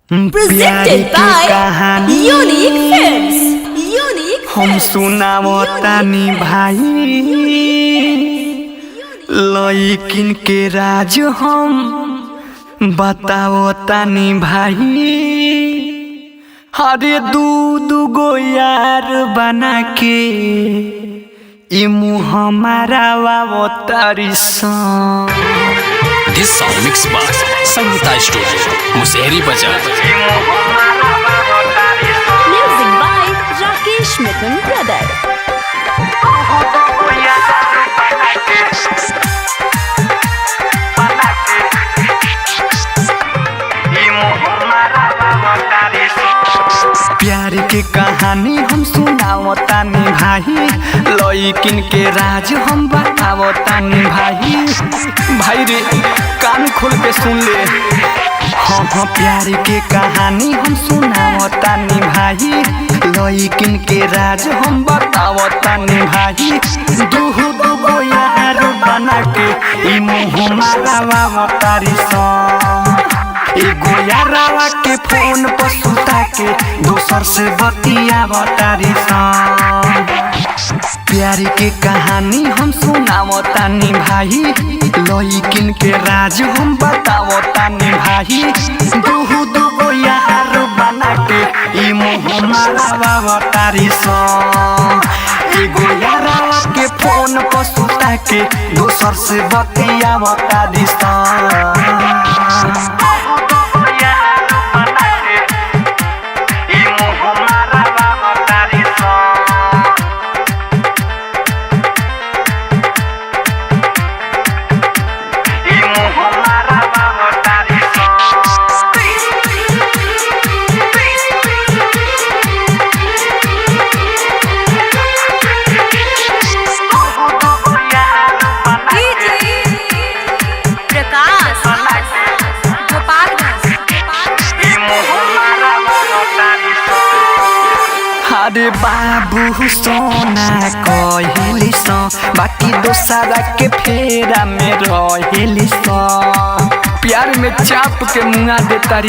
Presented by Unique Films. Unique हम सुनावतानी भाई लइकिन के राज हम बतावतानी भाई। हरे दूध गो यार बना के ई मुँह हमारा वावतारी This song mixed by Sangeeta Studio, Musehri Bazaar. Music by Rakesh Mithun Brother. प्यार के कहानी हम सुनावतानी भाई लइकिन के राज हम बतावतानी भाई। भाई रे कान खोल के सुन ले। हाँ प्यार के कहानी हम सुनावतानी भाई लइकिन के राज हम बतावतानी भाई। दूगो यार बना के ई मुँह मारावा तारी एगो यारावा के फोन पर सुता के दोसर से बतियावतारी प्यार के कहानी हम सुनावतानी भाई लइकिन के राज हम बतावतानी भाई। दूगो यार बना के ई मुँह मारावतारी एगो यारावा के फोन पर सुता के दोसर से बतियावतारी अरे बाबू सोना कहली बाकी दोसरा के फेरा में रहेली प्यार में चाप के मुँगा दे तारी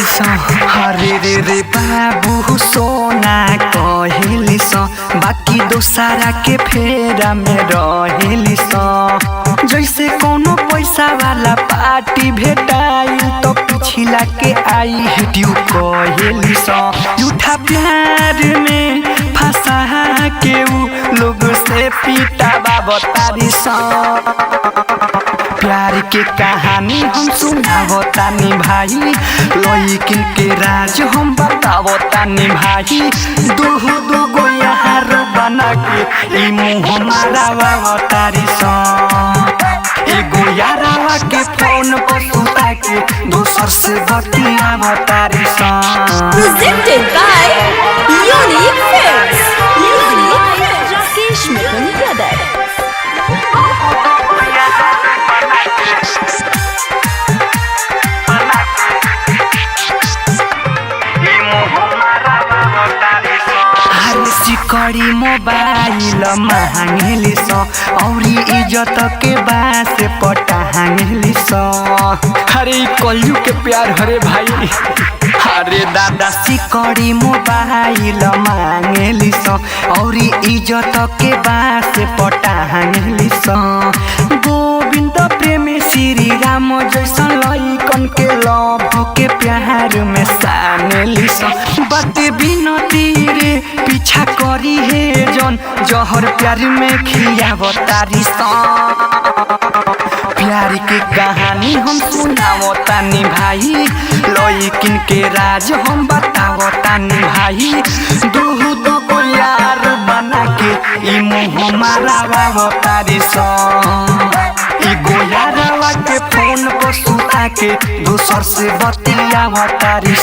हरे रे बाबू सोना कहली बाकी दोसरा के फेरा में रहेली जैसे कोनो पैसा वाला पार्टी भेटाई तो पिछला के आई हिटियो कहली झूठा प्यार में फंसा के उ लोग से पीटा बाबतारी प्यार के कहानी हम सुनावतानी भाई लइकिन के राज हम बतावतानी भाई। दूगो यार बना के ई मुँह मारावतारी एगो यारावा के फोन पर सुता के दोसर से बतियावतारी Presented by Unique Films. Music by Rakesh Mithun Brother. सिकड़ी मोबाइल महंगेली औरी इज्जत के बास पटांगेली हरे कलयु के प्यार हरे भाई। हरे दादा सिकड़ी मोबाइल मांगेली औरी इज्जत के बास पटांगेली गोविंद प्रेमी श्री राम जैसन लइकन के लभ के प्यार में सानेली बाते बिनती रे पीछा करी है जन जहर प्यार में खियावतारी प्यार के कहानी हम सुनावतानी भाई लइकिन के राज हम बतावतानी भाई। दूगो यार बना के ई मुँह मारावतारी एगो यारावा के फोन पर सुता के दोसर से बतियावतारी